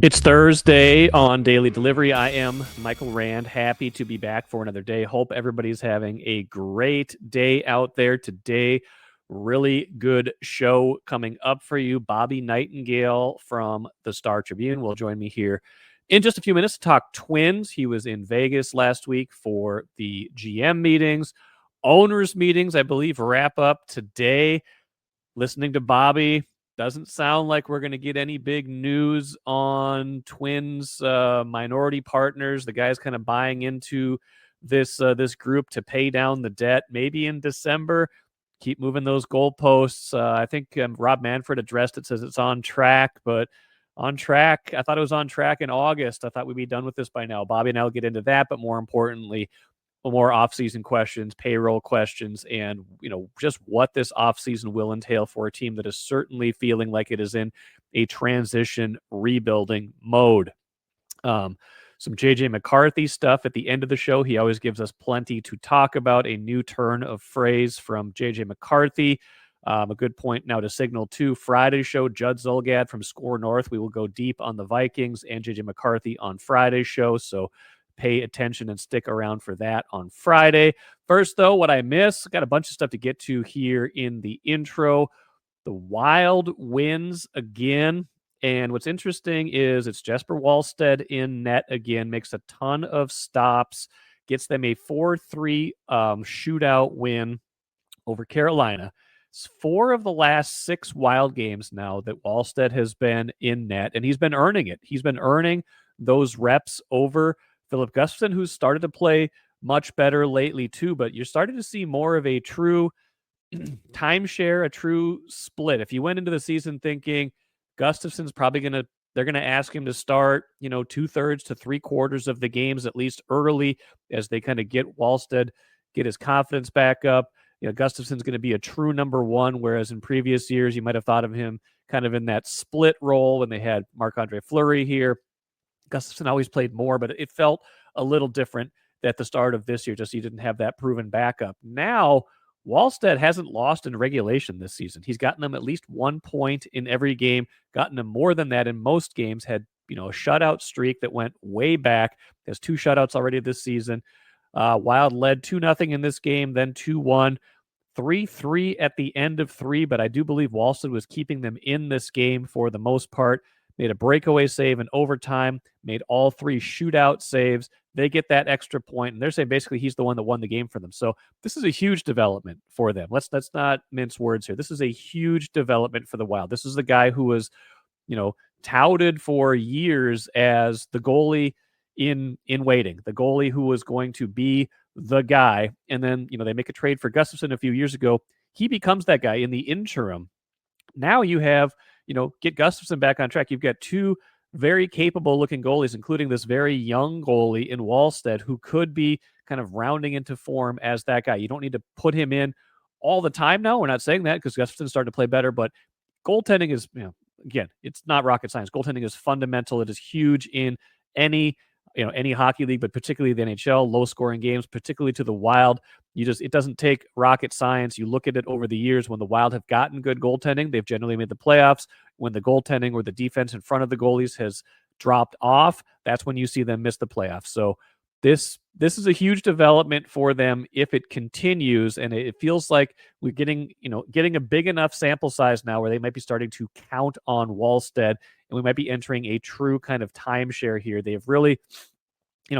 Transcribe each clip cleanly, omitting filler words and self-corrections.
It's Thursday on Daily Delivery. I am Michael Rand. Happy to be back for another day. Hope everybody's having a great day out there today. Really good show coming up for you. Bobby Nightengale from the Star Tribune will join me here in just a few minutes to talk Twins. He was in Vegas last week for the GM meetings. Owners meetings, I believe, wrap up today. Listening to Bobby, doesn't sound like we're going to get any big news on Twins minority partners. The guy's kind of buying into this group to pay down the debt, maybe in December. Keep moving those goalposts. I think Rob Manfred addressed it, says it's on track, but on track. I thought it was on track in August. I thought we'd be done with this by now. Bobby and I will get into that, but more importantly, more offseason questions, payroll questions, and just what this offseason will entail for a team that is certainly feeling like it is in a transition rebuilding mode. Some JJ McCarthy stuff at the end of the show. He always gives us plenty to talk about. A new turn of phrase from JJ McCarthy. A good point now to signal to Friday's show. Judd Zulgad from Score North. We will go deep on the Vikings and JJ McCarthy on Friday's show. So pay attention and stick around for that on Friday. First, though, what I miss, got a bunch of stuff to get to here in the intro. The Wild wins again. And what's interesting is it's Jesper Wallstedt in net again, makes a ton of stops, gets them a 4-3 shootout win over Carolina. It's 4 of the last 6 Wild games now that Wallstedt has been in net, and he's been earning it. He's been earning those reps over Philip Gustafsson, who's started to play much better lately too, but you're starting to see more of a true timeshare, a true split. If you went into the season thinking Gustafsson's probably they're going to ask him to start, 2/3 to 3/4 of the games, at least early, as they kind of get Wallstedt, get his confidence back up. Gustafsson's going to be a true number one, whereas in previous years, you might have thought of him kind of in that split role when they had Marc-Andre Fleury here. Gustafsson always played more, but it felt a little different at the start of this year, just he didn't have that proven backup. Now, Wallstedt hasn't lost in regulation this season. He's gotten them at least 1 point in every game, gotten them more than that in most games, had a shutout streak that went way back, has 2 shutouts already this season. Wild led 2-0 in this game, then 2-1. 3-3 at the end of 3, but I do believe Wallstedt was keeping them in this game for the most part. Made a breakaway save in overtime, made all 3 shootout saves. They get that extra point, and they're saying basically he's the one that won the game for them. So this is a huge development for them. Let's not mince words here. This is a huge development for the Wild. This is the guy who was, touted for years as the goalie in waiting, the goalie who was going to be the guy. And then, they make a trade for Gustafsson a few years ago. He becomes that guy in the interim. Now you have, get Gustafsson back on track. You've got 2 very capable looking goalies, including this very young goalie in Wallstedt, who could be kind of rounding into form as that guy. You don't need to put him in all the time now. We're not saying that because Gustafsson started to play better, but goaltending is, again, it's not rocket science. Goaltending is fundamental. It is huge in any hockey league, but particularly the NHL, low scoring games, particularly to the Wild. It doesn't take rocket science. You look at it over the years when the Wild have gotten good goaltending, they've generally made the playoffs. When the goaltending or the defense in front of the goalies has dropped off, that's when you see them miss the playoffs. So this is a huge development for them if it continues, and it feels like we're getting a big enough sample size now where they might be starting to count on Wallstedt, and we might be entering a true kind of timeshare here. They have really,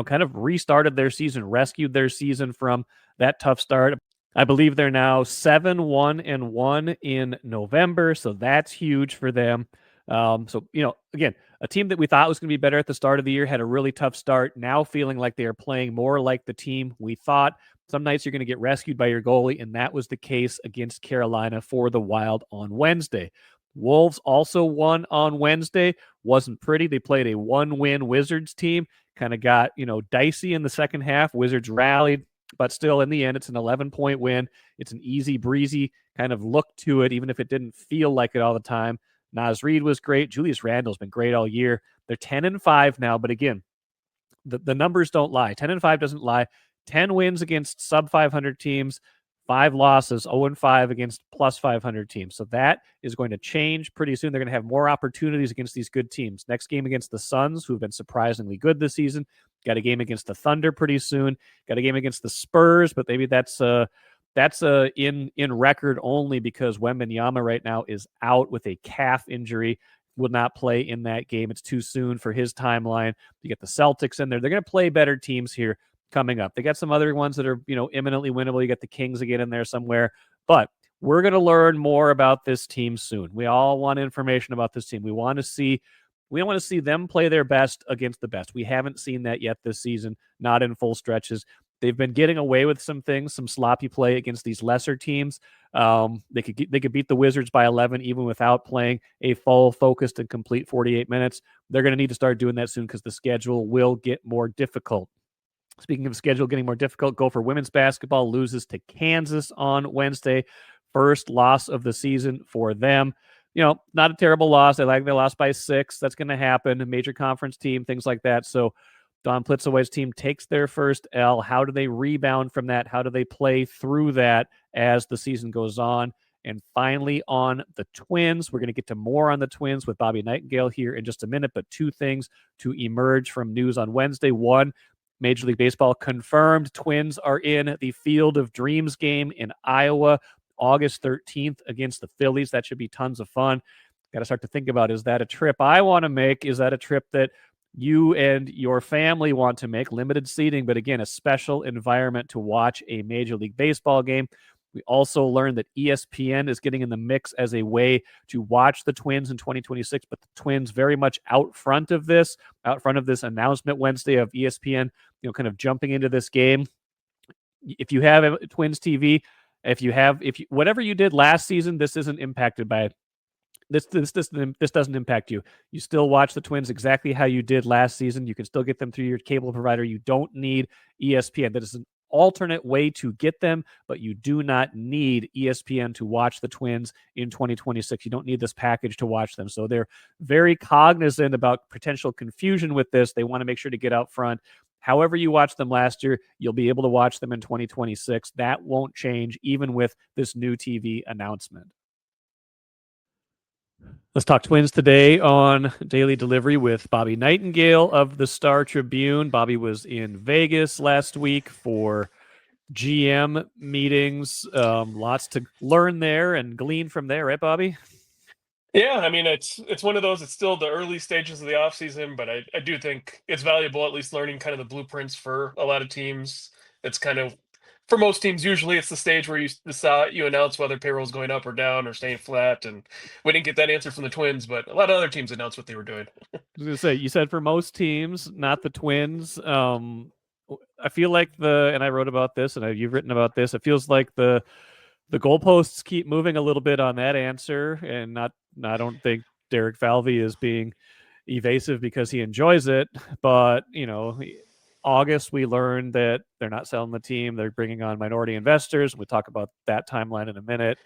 kind of restarted their season, rescued their season from that tough start. I believe they're now 7-1-1 in November, so that's huge for them. So, again, a team that we thought was going to be better at the start of the year had a really tough start, now feeling like they are playing more like the team we thought. Some nights you're going to get rescued by your goalie, and that was the case against Carolina for the Wild on Wednesday. Wolves also won on Wednesday. Wasn't pretty. They played a 1-win Wizards team. Kind of got, dicey in the second half. Wizards rallied, but still in the end, it's an 11-point win. It's an easy breezy kind of look to it, even if it didn't feel like it all the time. Naz Reid was great. Julius Randle's been great all year. They're 10-5 now, but again, the numbers don't lie. 10-5 doesn't lie. 10 wins against sub 500 teams, 5 losses, 0-5 against plus 500 teams. So that is going to change pretty soon. They're going to have more opportunities against these good teams. Next game against the Suns, who've been surprisingly good this season. Got a game against the Thunder pretty soon. Got a game against the Spurs, but maybe that's in record only because Wembanyama right now is out with a calf injury. Will not play in that game. It's too soon for his timeline. You get the Celtics in there. They're going to play better teams here coming up. They got some other ones that are, imminently winnable. You got the Kings again in there somewhere. But we're going to learn more about this team soon. We all want information about this team. We want to see them play their best against the best. We haven't seen that yet this season, not in full stretches. They've been getting away with some things, some sloppy play against these lesser teams. They could beat the Wizards by 11 even without playing a full, focused, and complete 48 minutes. They're going to need to start doing that soon because the schedule will get more difficult. Speaking of schedule getting more difficult, Gopher women's basketball loses to Kansas on Wednesday. First loss of the season for them. Not a terrible loss. They lost by 6. That's going to happen. A major conference team, things like that. So Don Plitzoway's team takes their first L. How do they rebound from that? How do they play through that as the season goes on? And finally, on the Twins, we're going to get to more on the Twins with Bobby Nightengale here in just a minute. But 2 things to emerge from news on Wednesday. One, Major League Baseball confirmed Twins are in the Field of Dreams game in Iowa August 13th against the Phillies. That should be tons of fun. Got to start to think about, is that a trip I want to make? Is that a trip that you and your family want to make? Limited seating, but again, a special environment to watch a Major League Baseball game. We also learned that ESPN is getting in the mix as a way to watch the Twins in 2026, but the Twins very much out front of this announcement Wednesday of ESPN, kind of jumping into this game. If you have a Twins TV, whatever you did last season, this isn't impacted by it. This doesn't impact you. You still watch the Twins exactly how you did last season. You can still get them through your cable provider. You don't need ESPN. That is an alternate way to get them, but you do not need ESPN to watch the Twins in 2026. You don't need this package to watch them. So they're very cognizant about potential confusion with this. They want to make sure to get out front. However you watched them last year, you'll be able to watch them in 2026. That won't change even with this new TV announcement. Let's talk Twins today on Daily Delivery with Bobby Nightengale of the Star Tribune. Bobby was in Vegas last week for GM meetings. Lots to learn there and glean from there, right, Bobby? Yeah, I mean, it's one of those. It's still the early stages of the offseason, but I do think it's valuable, at least learning kind of the blueprints for a lot of teams. It's kind of, for most teams, usually it's the stage where you announce whether payroll is going up or down or staying flat. And we didn't get that answer from the Twins, but a lot of other teams announced what they were doing. I was going to say, you said for most teams, not the Twins. I feel like and I wrote about this, and you've written about this. It feels like the goalposts keep moving a little bit on that answer, and I don't think Derek Falvey is being evasive because he enjoys it, but August we learned that they're not selling the team. They're bringing on minority investors. We'll talk about that timeline in a minute.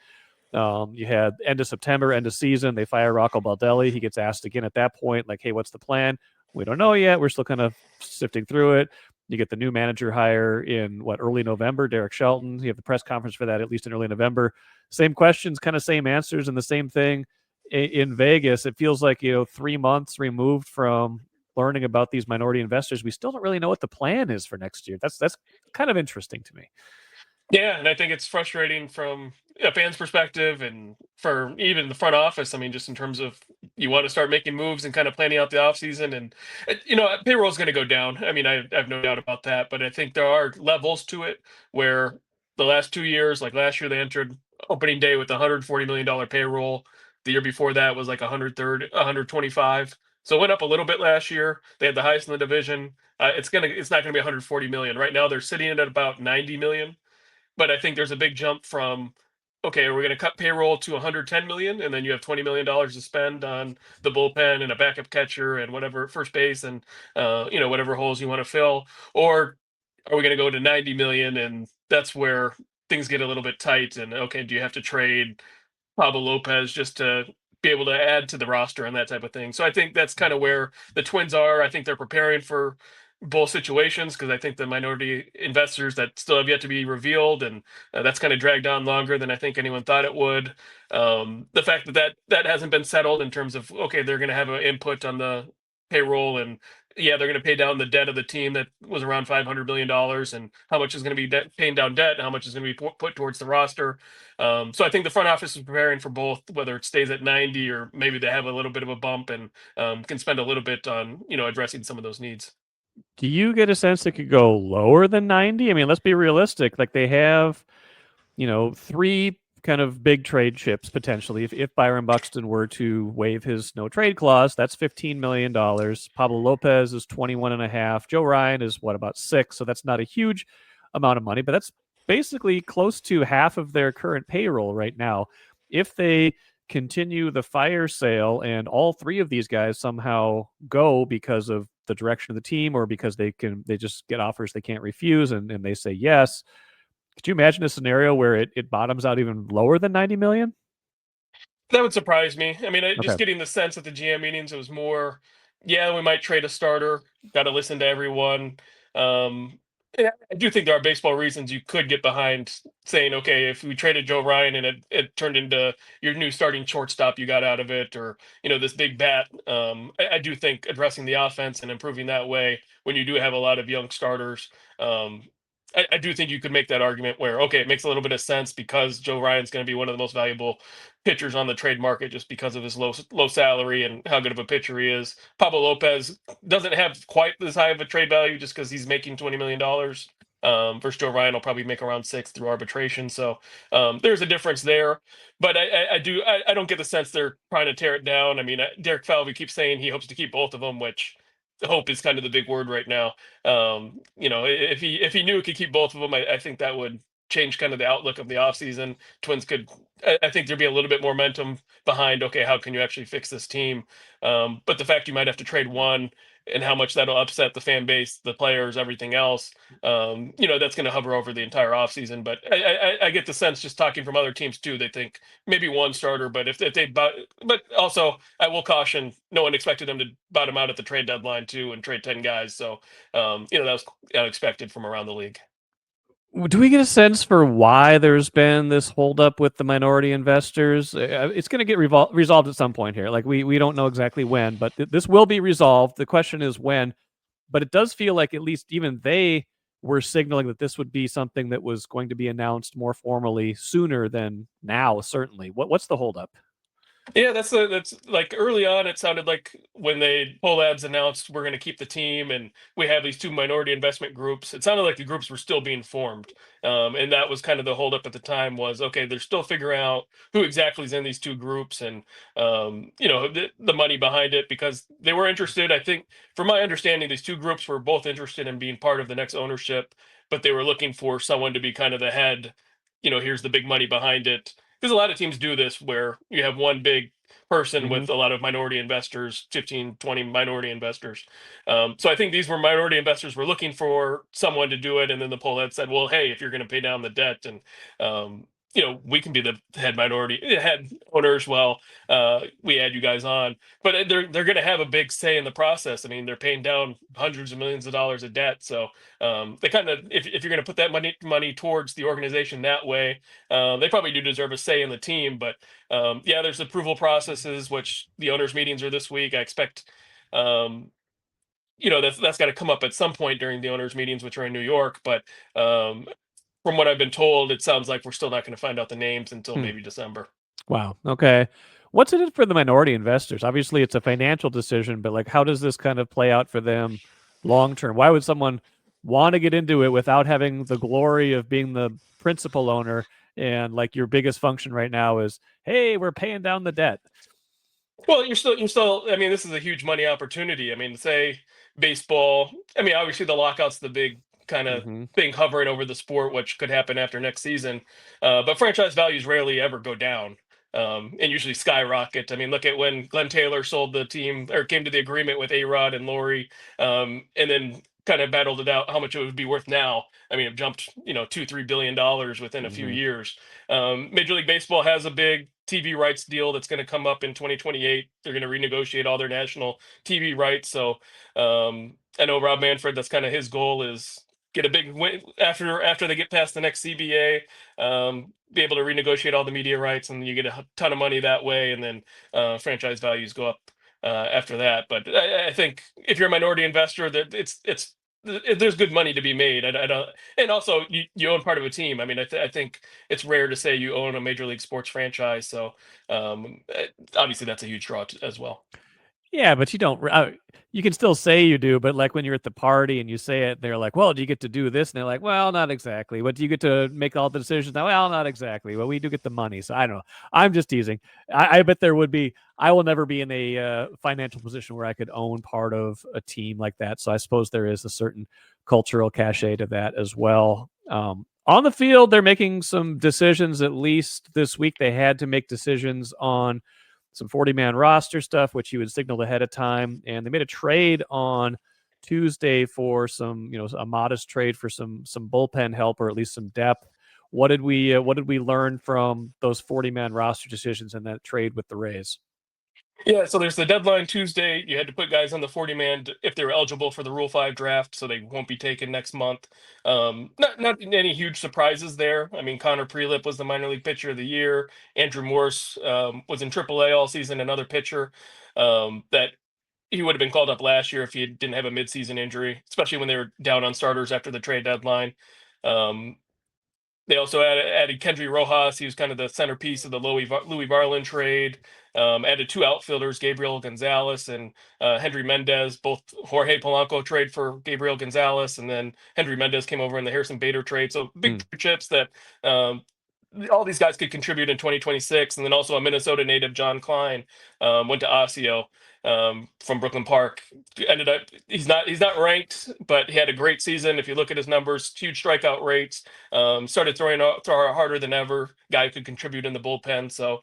You had end of September, end of season, they fire Rocco Baldelli. He gets asked again at that point, like, hey, what's the plan? We don't know yet. We're still kind of sifting through it. You get the new manager hire in early November, Derek Shelton. You have the press conference for that, at least in early November. Same questions, kind of same answers, and the same thing in Vegas. It feels like, 3 months removed from learning about these minority investors, we still don't really know what the plan is for next year. That's kind of interesting to me. Yeah, and I think it's frustrating from a fan's perspective and for even the front office. I mean, just in terms of you want to start making moves and kind of planning out the offseason. And, payroll is going to go down. I mean, I have no doubt about that. But I think there are levels to it where the last 2 years, like last year, they entered opening day with $140 million payroll. The year before that was like 130, 125. So it went up a little bit last year. They had the highest in the division. It's not gonna be 140 million. Right now, they're sitting at about 90 million. But I think there's a big jump from, okay, we're going to cut payroll to 110 million, and then you have $20 million to spend on the bullpen and a backup catcher and whatever first base and whatever holes you want to fill, or are we going to go to 90 million, and that's where things get a little bit tight. And okay, do you have to trade Pablo Lopez just to be able to add to the roster and that type of thing? So I think that's kind of where the Twins are. I think they're preparing for both situations because I think the minority investors that still have yet to be revealed, and that's kind of dragged on longer than I think anyone thought it would. The fact that that hasn't been settled in terms of okay, they're going to have an input on the payroll, and yeah, they're going to pay down the debt of the team that was around $500 million, and how much is going to be paying down debt, and how much is going to be put towards the roster. So I think the front office is preparing for both, whether it stays at 90 or maybe they have a little bit of a bump and can spend a little bit on addressing some of those needs. Do you get a sense it could go lower than 90? I mean, let's be realistic. Like they have, three kind of big trade chips potentially. If Byron Buxton were to waive his no trade clause, that's $15 million. Pablo Lopez is 21 and a half. Joe Ryan is what, about six. So that's not a huge amount of money, but that's basically close to half of their current payroll right now. If they continue the fire sale and all three of these guys somehow go because of the direction of the team or because they just get offers they can't refuse and they say yes, could you imagine a scenario where it bottoms out even lower than 90 million? That would surprise me. I mean, Okay. just getting the sense at the GM meetings, it was more, yeah, we might trade a starter. Got to listen to everyone. Yeah, I do think there are baseball reasons you could get behind saying, okay, if we traded Joe Ryan and it turned into your new starting shortstop, you got out of it, or this big bat. I do think addressing the offense and improving that way when you do have a lot of young starters. Um, I do think you could make that argument where, okay, it makes a little bit of sense because Joe Ryan's going to be one of the most valuable pitchers on the trade market just because of his low salary and how good of a pitcher he is. Pablo Lopez doesn't have quite as high of a trade value just because he's making $20 million. Versus Joe Ryan will probably make around six through arbitration. So there's a difference there. But I don't get the sense they're trying to tear it down. I mean, Derek Falvey keeps saying he hopes to keep both of them, which hope is kind of the big word right now. If he knew he could keep both of them, I think that would change kind of the outlook of the offseason. Twins could, I think there'd be a little bit more momentum behind, okay, how can you actually fix this team? But the fact you might have to trade one and how much that'll upset the fan base, the players, everything else, that's going to hover over the entire offseason. But I get the sense just talking from other teams too, they think maybe one starter, but if they, but also I will caution, no one expected them to bottom out at the trade deadline too and trade 10 guys. So, that was unexpected from around the league. Do we get a sense for why there's been this holdup with the minority investors? It's going to get resolved at some point here. Like we don't know exactly when, but this will be resolved. The question is when. But it does feel like at least even they were signaling that this would be something that was going to be announced more formally sooner than now. Certainly. What's the holdup? Yeah, that's like early on. It sounded like when they Labs announced we're going to keep the team and we have these two minority investment groups. It sounded like the groups were still being formed, and that was kind of the holdup at the time. Was okay, they're still figuring out who exactly is in these two groups and the money behind it because they were interested. I think, from my understanding, these two groups were both interested in being part of the next ownership, but they were looking for someone to be kind of the head. Here's the big money behind it because a lot of teams do this where you have one big person Mm-hmm. with a lot of minority investors, 15, 20 minority investors. So I think these were minority investors were looking for someone to do it. And then the poll had said, well, hey, if you're going to pay down the debt and, we can be the head owners. Well, we add you guys on, but they're going to have a big say in the process. I mean, they're paying down hundreds of millions of dollars of debt. So they kind of, if you're going to put that money towards the organization that way, they probably do deserve a say in the team, but yeah, there's approval processes, which the owners' meetings are this week. I expect, um, that's got to come up at some point during the owners' meetings, which are in New York. But um, from what I've been told, it sounds like we're still not going to find out the names until Hmm. maybe December. Wow. Okay. What's in it for the minority investors? Obviously, it's a financial decision, but like, how does this kind of play out for them long term? Why would someone want to get into it without having the glory of being the principal owner and like your biggest function right now is, hey, we're paying down the debt? Well, you're still. I mean, this is a huge money opportunity. I mean, say baseball. I mean, obviously the lockout's the big kind of Mm-hmm. thing hovering over the sport, which could happen after next season. But franchise values rarely ever go down, and usually skyrocket. I mean, look at when Glenn Taylor sold the team or came to the agreement with A Rod and Lori, and then kind of battled it out how much it would be worth now. I mean, it jumped, $2-3 billion within a few Mm-hmm. years. Major League Baseball has a big TV rights deal that's going to come up in 2028. They're going to renegotiate all their national TV rights. So I know Rob Manfred. That's kind of his goal is get a big win after they get past the next CBA. Be able to renegotiate all the media rights, and you get a ton of money that way, and then franchise values go up after that. But I think if you're a minority investor, that there's good money to be made. I don't, and also you own part of a team. I mean, I think it's rare to say you own a major league sports franchise. So obviously that's a huge draw as well. Yeah, but you don't. You can still say you do, but like when you're at the party and you say it, they're like, "Well, do you get to do this?" And they're like, "Well, not exactly." But do you get to make all the decisions? Now, well, not exactly. Well, we do get the money, so I don't know. I'm just teasing. I bet there would be. I will never be in a financial position where I could own part of a team like that. So I suppose there is a certain cultural cachet to that as well. On the field, they're making some decisions. At least this week, they had to make decisions on some 40-man roster stuff, which you had signaled ahead of time. And they made a trade on Tuesday for some, a modest trade for some bullpen help, or at least some depth. What did we learn from those 40-man roster decisions and that trade with the Rays? Yeah, so there's the deadline Tuesday. You had to put guys on the 40-man if they were eligible for the Rule 5 draft, so they won't be taken next month. Not any huge surprises there. I mean, Connor Prelip was the minor league pitcher of the year. Andrew Morse was in AAA all season, another pitcher that he would have been called up last year if he didn't have a midseason injury, especially when they were down on starters after the trade deadline. Um, they also added Kendry Rojas. He was kind of the centerpiece of the Louis Varland trade. Added two outfielders, Gabriel Gonzalez and Henry Mendez. Both Jorge Polanco trade for Gabriel Gonzalez, and then Henry Mendez came over in the Harrison Bader trade. So big chips that all these guys could contribute in 2026. And then also a Minnesota native, John Klein, went to Osseo from Brooklyn Park. Ended up he's not ranked, but he had a great season. If you look at his numbers, huge strikeout rates. Started throwing harder than ever. Guy could contribute in the bullpen. So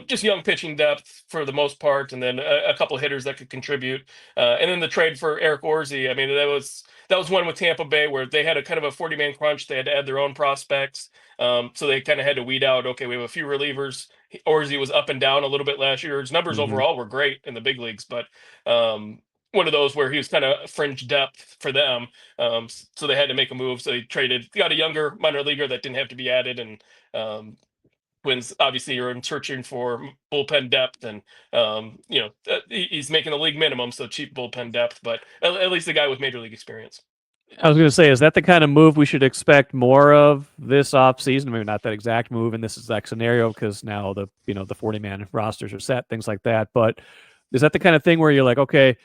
just young pitching depth for the most part, and then a couple of hitters that could contribute. And then the trade for Eric Orsi. I mean, that was one with Tampa Bay where they had a kind of a 40-man crunch. They had to add their own prospects. So they kind of had to weed out, okay, we have a few relievers. Orsi was up and down a little bit last year. His numbers overall were great in the big leagues, but one of those where he was kind of fringe depth for them. So they had to make a move. So they got a younger minor leaguer that didn't have to be added. And Twins, obviously, you're searching for bullpen depth, and he's making the league minimum, so cheap bullpen depth, but at least a guy with major league experience. I was going to say, is that the kind of move we should expect more of this offseason? Maybe not that exact move in this exact scenario because now the 40-man rosters are set, things like that. But is that the kind of thing where you're like, okay,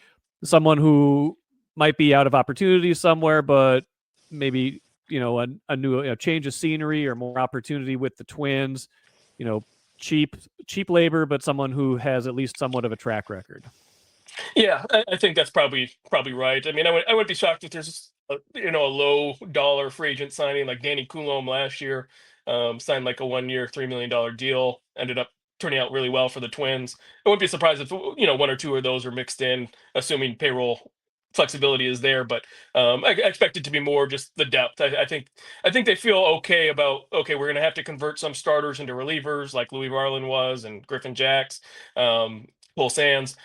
someone who might be out of opportunity somewhere, but maybe a new change of scenery or more opportunity with the Twins, cheap labor, but someone who has at least somewhat of a track record? Yeah, I think that's probably right. I mean, I wouldn't be shocked if there's a low dollar free agent signing like Danny Coulomb last year, signed like a 1-year, $3 million deal, ended up turning out really well for the Twins. I wouldn't be surprised if one or two of those are mixed in, assuming payroll flexibility is there. But I expect it to be more just the depth. I think they feel okay about we're going to have to convert some starters into relievers like Louis Varland was and Griffin Jacks. Paul Sands.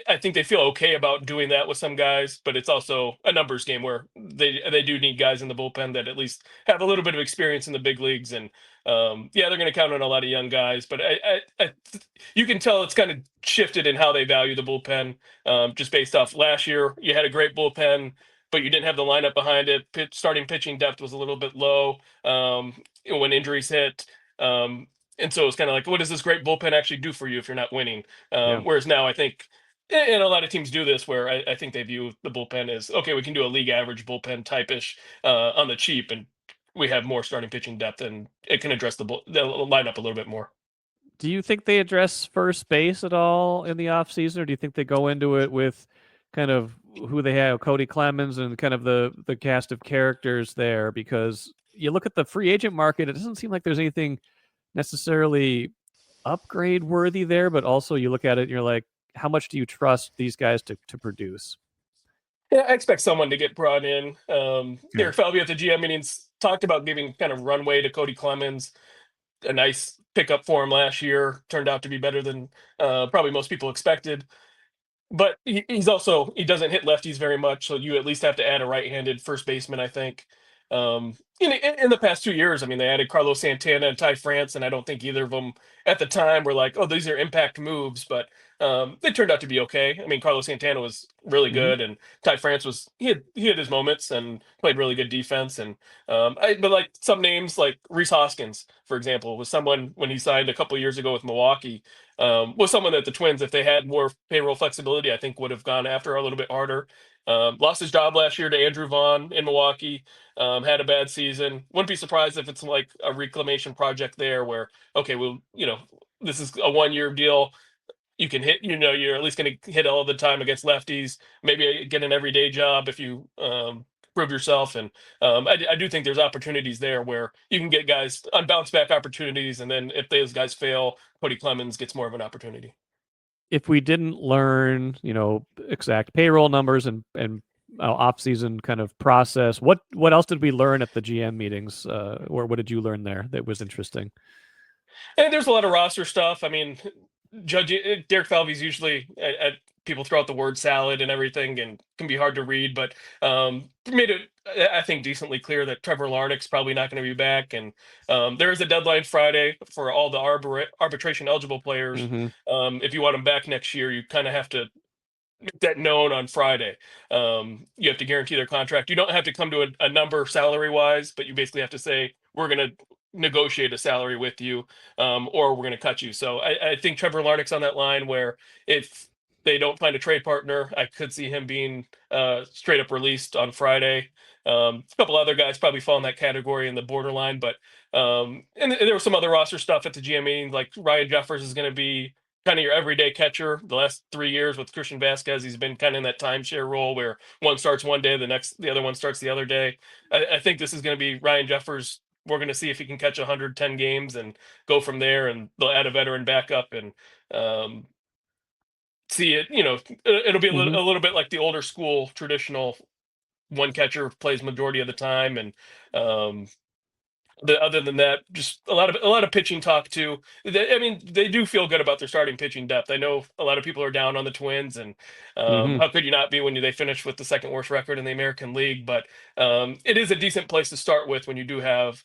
I think they feel okay about doing that with some guys, but it's also a numbers game where they do need guys in the bullpen that at least have a little bit of experience in the big leagues. And they're going to count on a lot of young guys, but you can tell it's kind of shifted in how they value the bullpen, just based off last year. You had a great bullpen, but you didn't have the lineup behind it. Starting pitching depth was a little bit low when injuries hit. And so it's kind of like, what does this great bullpen actually do for you if you're not winning? Whereas now I think, and a lot of teams do this, where I think they view the bullpen as, okay, we can do a league average bullpen type-ish on the cheap, and we have more starting pitching depth, and it can address the lineup a little bit more. Do you think they address first base at all in the offseason, or do you think they go into it with kind of who they have, Cody Clemens, and kind of the cast of characters there? Because you look at the free agent market, it doesn't seem like there's anything necessarily upgrade worthy there, but also you look at it and you're like, how much do you trust these guys to produce? Yeah, I expect someone to get brought in. Eric Falvey at the GM meetings talked about giving kind of runway to Cody Clemens. a nice pickup for him last year. Turned out to be better than probably most people expected. But he's also he doesn't hit lefties very much, so you at least have to add a right-handed first baseman, I think. In the past 2 years, I mean, they added Carlos Santana and Ty France, and I don't think either of them at the time were like, oh, these are impact moves, but they turned out to be okay. I mean, Carlos Santana was really Hmm. good, and Ty France was he had his moments and played really good defense. And but like some names like Reese Hoskins, for example, was someone when he signed a couple years ago with Milwaukee was someone that the Twins, if they had more payroll flexibility, I think would have gone after a little bit harder. Lost his job last year to Andrew Vaughn in Milwaukee. Had a bad season. Wouldn't be surprised if it's like a reclamation project there, where okay, well, this is a 1 year deal. You can hit, you're at least going to hit all the time against lefties. Maybe get an everyday job if you prove yourself. And I do think there's opportunities there where you can get guys on bounce back opportunities. And then if those guys fail, Cody Clemens gets more of an opportunity. If we didn't learn, exact payroll numbers and off season kind of process, what else did we learn at the GM meetings, or what did you learn there that was interesting? And there's a lot of roster stuff. I mean, Derek Falvey's usually people throw out the word salad and everything, and can be hard to read. But made it, I think, decently clear that Trevor Larnach's probably not going to be back, and there is a deadline Friday for all the arbitration eligible players. Hmm. If you want them back next year, you kind of have to make that known on Friday. You have to guarantee their contract. You don't have to come to a number salary wise, but you basically have to say we're going to negotiate a salary with you, or we're going to cut you. So I think Trevor Larnach's on that line where if they don't find a trade partner, I could see him being straight up released on Friday. A couple other guys probably fall in that category in the borderline, but and there was some other roster stuff at the GM meeting, like Ryan Jeffers is going to be kind of your everyday catcher. The last 3 years with Christian Vasquez, he's been kind of in that timeshare role where one starts one day, the other one starts the other day. I think this is going to be Ryan Jeffers. We're going to see if he can catch 110 games and go from there, and they'll add a veteran backup and um, see it. It'll be Hmm. a little bit like the older school traditional one catcher plays majority of the time, and um, other than that, just a lot of pitching talk too. I mean, they do feel good about their starting pitching depth. I know a lot of people are down on the Twins, and Hmm. how could you not be when they finish with the second worst record in the American League? But it is a decent place to start with when you do have,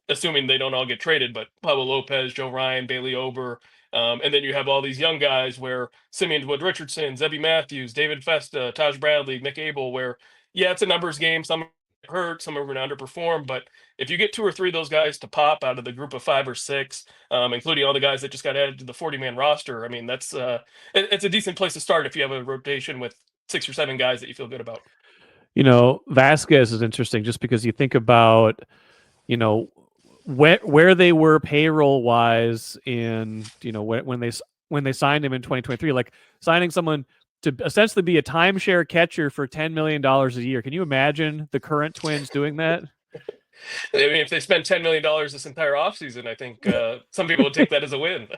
assuming they don't all get traded, but Pablo Lopez, Joe Ryan, Bailey Ober. And then you have all these young guys where Simeon Wood Richardson, Zebby Matthews, David Festa, Taj Bradley, Mick Abel, where, yeah, it's a numbers game. Some are hurt, some are going to underperform, but if you get two or three of those guys to pop out of the group of five or six, including all the guys that just got added to the 40-man roster, I mean, it's a decent place to start if you have a rotation with 6 or 7 guys that you feel good about. Vasquez is interesting just because you think about, you know, where they were payroll wise in, when they signed him in 2023, like signing someone to essentially be a timeshare catcher for $10 million a year. Can you imagine the current Twins doing that? I mean, if they spend $10 million this entire offseason, I think some people would take that as a win.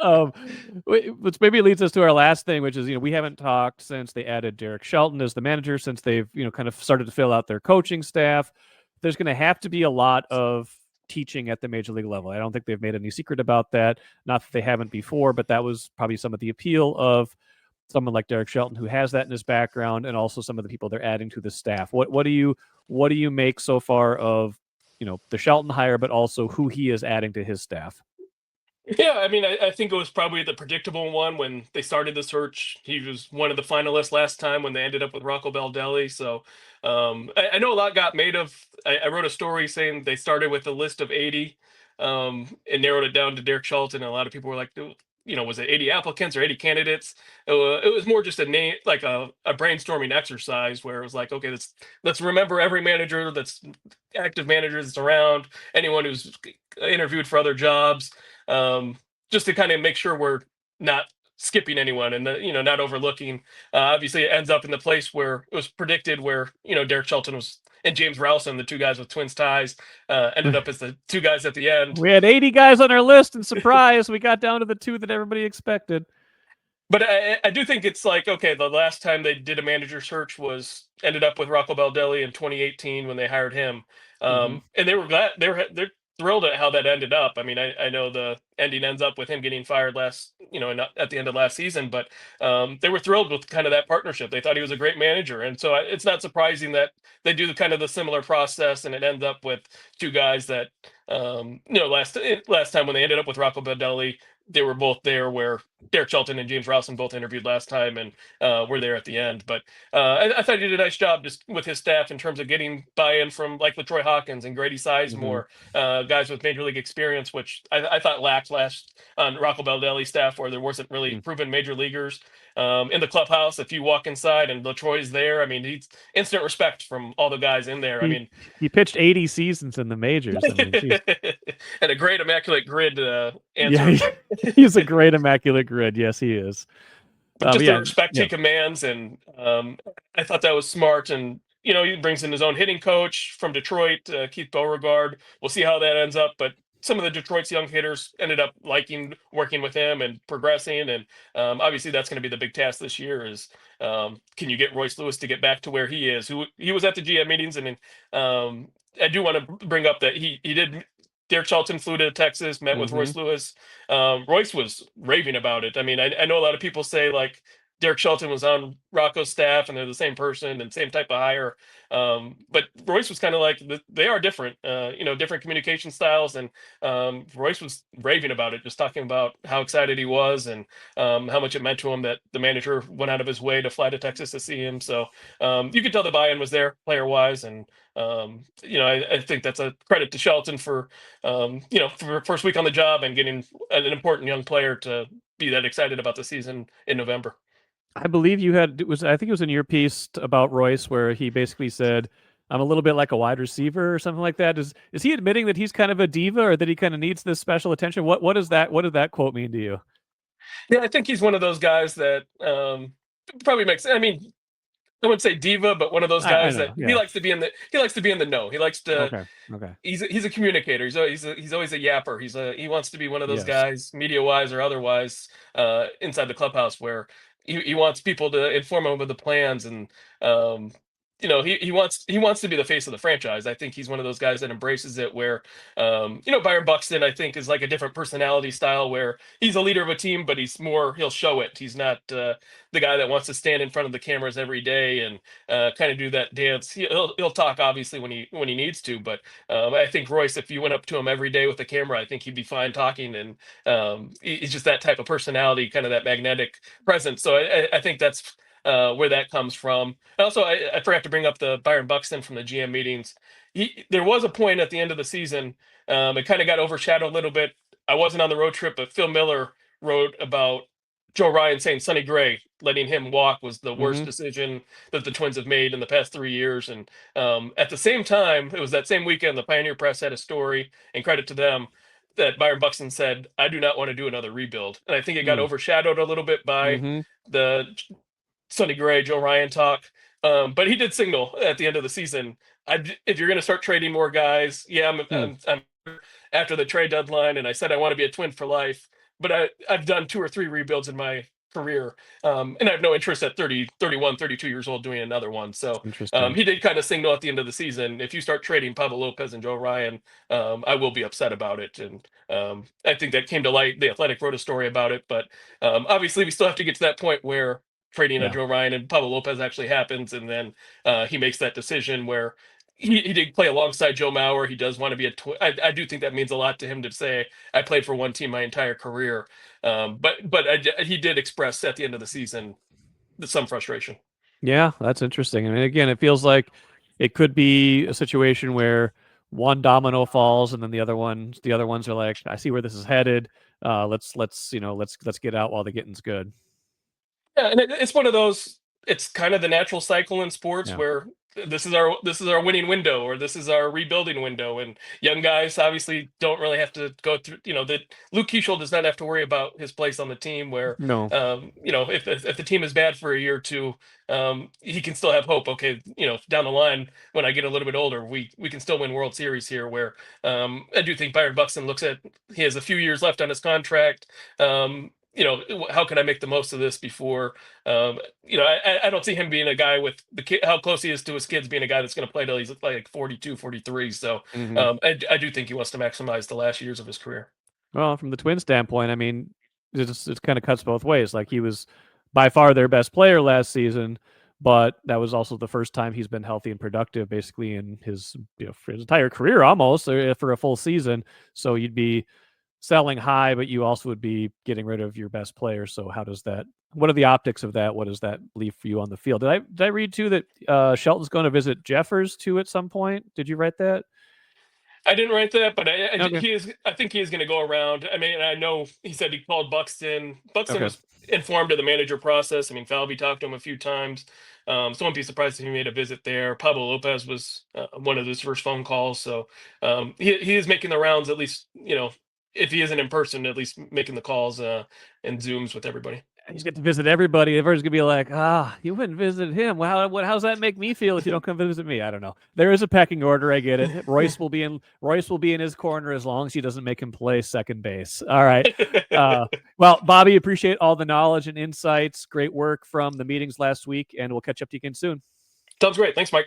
um, which maybe leads us to our last thing, which is, we haven't talked since they added Derek Shelton as the manager, since they've, kind of started to fill out their coaching staff. There's going to have to be a lot of teaching at the major league level. I don't think they've made any secret about that. Not that they haven't before, but that was probably some of the appeal of someone like Derek Shelton, who has that in his background, and also some of the people they're adding to the staff. What do you make so far of, the Shelton hire, but also who he is adding to his staff? Yeah, I mean, I think it was probably the predictable one when they started the search. He was one of the finalists last time when they ended up with Rocco Baldelli. So I know a lot got made of. I wrote a story saying they started with a list of 80 and narrowed it down to Derek Shelton. And a lot of people were like, was it 80 applicants or 80 candidates? It was more just a name, like a brainstorming exercise where it was like, okay, let's remember every manager that's active managers that's around, anyone who's interviewed for other jobs, just to kind of make sure we're not skipping anyone and not overlooking. Obviously, it ends up in the place where it was predicted, where Derek Shelton was and James Rowson, the two guys with Twins ties, ended up as the two guys at the end. We had 80 guys on our list, and surprise, we got down to the two that everybody expected. But I do think it's like, okay, the last time they did a manager search was ended up with Rocco Baldelli in 2018 when they hired him, Hmm. and they were glad they're thrilled at how that ended up. I mean, I know the ending ends up with him getting fired at the end of last season, but they were thrilled with kind of that partnership. They thought he was a great manager, and so it's not surprising that they do the kind of the similar process, and it ends up with two guys that last time when they ended up with Rocco Baldelli, they were both there where Derek Shelton and James Rowson both interviewed last time and were there at the end. But I thought he did a nice job just with his staff in terms of getting buy-in from like LaTroy Hawkins and Grady Hmm. Sizemore, guys with major league experience, which I thought lacked last on Rocco Baldelli staff, where there wasn't really proven major leaguers in the clubhouse. If you walk inside and LaTroy's there, I mean, he's instant respect from all the guys in there. I He mean, he pitched 80 seasons in the majors. I mean, geez. and a great immaculate grid Yeah, answer. he's a great immaculate grid. Yes, he is. But just the Yeah, respect yeah. he commands, and I thought that was smart. And he brings in his own hitting coach from Detroit, Keith Beauregard. We'll see how that ends up, but some of the Detroit's young hitters ended up liking working with him and progressing. And obviously, that's going to be the big task this year: is can you get Royce Lewis to get back to where he is? Who he was at the GM meetings, and I do want to bring up that he did. Derek Charlton flew to Texas, met with Hmm. Royce Lewis. Royce was raving about it. I mean, I know a lot of people say like Derek Shelton was on Rocco's staff and they're the same person and same type of hire. But Royce was kind of like they are different, different communication styles. And Royce was raving about it, just talking about how excited he was and how much it meant to him that the manager went out of his way to fly to Texas to see him. So you could tell the buy-in was there player wise. And I think that's a credit to Shelton for first week on the job and getting an important young player to be that excited about the season in November. I believe you had it was I think it was in your piece about Royce where he basically said, "I'm a little bit like a wide receiver" or something like that. Is he admitting that he's kind of a diva or that he kind of needs this special attention? What does that quote mean to you? Yeah, I think he's one of those guys that probably makes. I mean, I wouldn't say diva, but one of those I guys that know. Yeah. he likes to be in the know. He likes to Okay. Okay. he's a communicator. He's always a yapper. He wants to be one of those Yes. guys, media wise or otherwise, inside the clubhouse where he wants people to inform him of the plans and he wants to be the face of the franchise. I think he's one of those guys that embraces it. Where Byron Buxton, I think, is like a different personality style where he's a leader of a team, but he'll show it. He's not the guy that wants to stand in front of the cameras every day and kind of do that dance. He'll talk obviously when he needs to, but I think Royce, if you went up to him every day with the camera, I think he'd be fine talking. And he's just that type of personality, kind of that magnetic presence. So I think that's where that comes from. Also, I forgot to bring up the Byron Buxton from the GM meetings. There was a point at the end of the season. It kind of got overshadowed a little bit. I wasn't on the road trip, but Phil Miller wrote about Joe Ryan saying Sonny Gray letting him walk was the worst Hmm. decision that the Twins have made in the past 3 years. And at the same time, it was that same weekend the Pioneer Press had a story, and credit to them, that Byron Buxton said, "I do not want to do another rebuild." And I think it got Mm. overshadowed a little bit by Hmm. the Sonny Gray, Joe Ryan talk. But he did signal at the end of the season, if you're going to start trading more guys, yeah, Hmm. I'm after the trade deadline, and I said I want to be a Twin for life. But I've done two or three rebuilds in my career, and I have no interest at 30, 31, 32 years old doing another one. So Interesting. he did kind of signal at the end of the season, if you start trading Pablo Lopez and Joe Ryan, I will be upset about it. And I think that came to light. The Athletic wrote a story about it, but obviously we still have to get to that point where trading a Yeah. Joe Ryan and Pablo Lopez actually happens, and then he makes that decision where he did play alongside Joe Mauer. He does want to be a twin. I do think that means a lot to him to say, I played for one team my entire career. But he did express at the end of the season some frustration. Yeah, that's interesting. I mean, again, it feels like it could be a situation where one domino falls and then the other ones are like, I see where this is headed. Let's get out while the getting's good. Yeah, and it's one of those. It's kind of the natural cycle in sports Yeah. where this is our winning window, or this is our rebuilding window, and young guys obviously don't really have to go through. That Luke Keeschel does not have to worry about his place on the team. Where No. if the team is bad for a year or two, he can still have hope. Okay, down the line when I get a little bit older, we can still win World Series here. Where I do think Byron Buxton looks at he has a few years left on his contract. how can I make the most of this before, I don't see him being a guy with the kid, how close he is to his kids, being a guy that's going to play till he's like 42, 43. So Mhm. I do think he wants to maximize the last years of his career. Well, from the Twins standpoint, I mean, it kind of cuts both ways. Like he was by far their best player last season, but that was also the first time he's been healthy and productive, basically in his for his entire career almost, for a full season. So you'd be selling high, but you also would be getting rid of your best player. So how does that? What are the optics of that? What does that leave for you on the field? Did I read too that Shelton's going to visit Jeffers too at some point? Did you write that? I didn't write that, but Okay. he is. I think he is going to go around. I mean, I know he said he called Buxton. Buxton Okay. was informed of the manager process. I mean, Falvey talked to him a few times. So wouldn't be surprised if he made a visit there. Pablo Lopez was one of his first phone calls. So he is making the rounds, at least, if he isn't in person, at least making the calls and Zooms with everybody. He's get to visit everybody. Everyone's gonna be like, you wouldn't visit him. Well, how's that make me feel if you don't come visit me? I don't know. There is a pecking order. I get it. Royce will be in his corner as long as he doesn't make him play second base. All right. Well, Bobby, appreciate all the knowledge and insights. Great work from the meetings last week, and we'll catch up to you again soon. Sounds great. Thanks, Mike.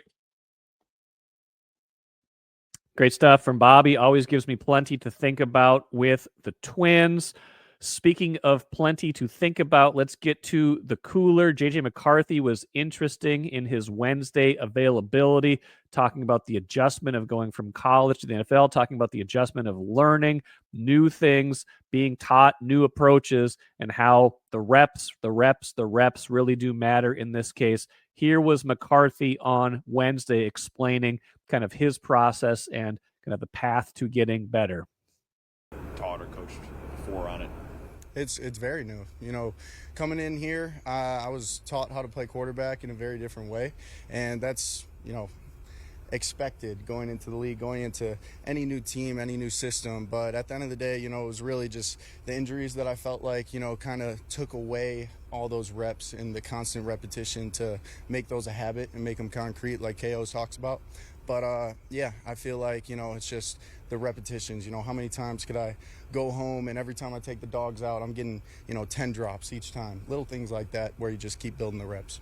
Great stuff from Bobby. Always gives me plenty to think about with the Twins. Speaking of plenty to think about, let's get to the cooler. JJ McCarthy was interesting in his Wednesday availability, talking about the adjustment of going from college to the NFL, talking about the adjustment of learning new things, being taught new approaches, and how the reps really do matter in this case. Here was McCarthy on Wednesday explaining kind of his process and kind of the path to getting better. Taught or coached before on it? It's very new. Coming in here, I was taught how to play quarterback in a very different way, and that's expected going into the league, going into any new team, any new system. But at the end of the day, it was really just the injuries that I felt like kind of took away all those reps and the constant repetition to make those a habit and make them concrete, like KO talks about. But I feel like it's just the repetitions. How many times could I go home and every time I take the dogs out, I'm getting 10 drops each time. Little things like that where you just keep building the reps.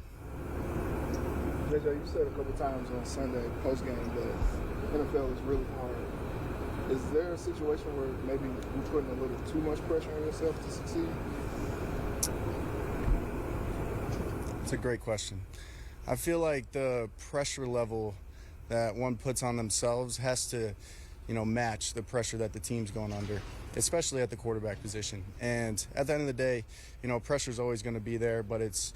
JJ, you said a couple times on Sunday post game that NFL is really hard. Is there a situation where maybe you're putting a little too much pressure on yourself to succeed? It's a great question. I feel like the pressure level that one puts on themselves has to, match the pressure that the team's going under, especially at the quarterback position. And at the end of the day, pressure is always going to be there, but it's,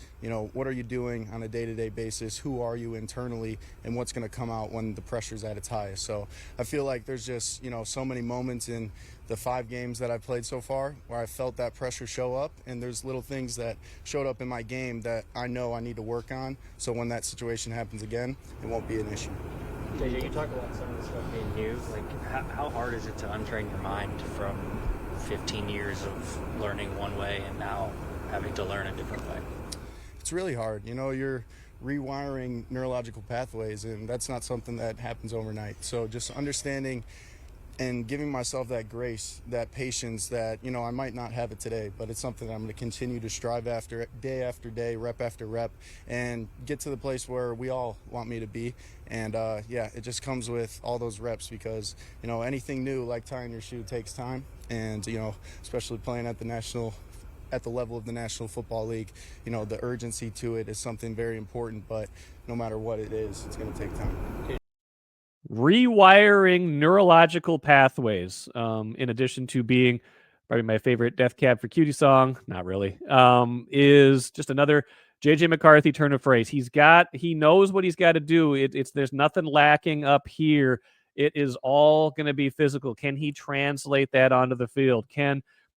what are you doing on a day-to-day basis? Who are you internally? And what's going to come out when the pressure's at its highest? So I feel like there's just, so many moments in the 5 games that I've played so far where I felt that pressure show up, and there's little things that showed up in my game that I know I need to work on, so when that situation happens again, it won't be an issue. JJ, you talk about some of the stuff being new. Like, how hard is it to untrain your mind from 15 years of learning one way and now having to learn a different way? It's really hard. You're rewiring neurological pathways, and that's not something that happens overnight. So just understanding and giving myself that grace, that patience that, I might not have it today, but it's something that I'm going to continue to strive after day, rep after rep, and get to the place where we all want me to be. And it just comes with all those reps because, anything new, like tying your shoe, takes time. And, especially playing at the level of the National Football League, the urgency to it is something very important, but no matter what it is, it's going to take time. Rewiring neurological pathways, in addition to being probably my favorite Death Cab for Cutie song, not really, is just another JJ McCarthy turn of phrase. He knows what he's got to do. There's nothing lacking up here. It is all going to be physical. Can he translate that onto the field?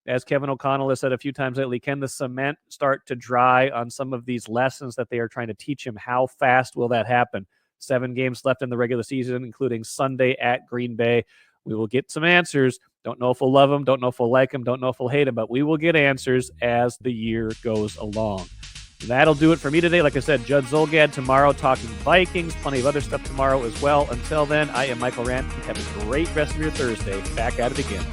As Kevin O'Connell has said a few times lately, can the cement start to dry on some of these lessons that they are trying to teach him? How fast will that happen? 7 games left in the regular season, including Sunday at Green Bay. We will get some answers. Don't know if we'll love them. Don't know if we'll like them. Don't know if we'll hate them. But we will get answers as the year goes along. That'll do it for me today. Like I said, Judd Zolgad tomorrow talking Vikings. Plenty of other stuff tomorrow as well. Until then, I am Michael Rand. Have a great rest of your Thursday. Back at it again.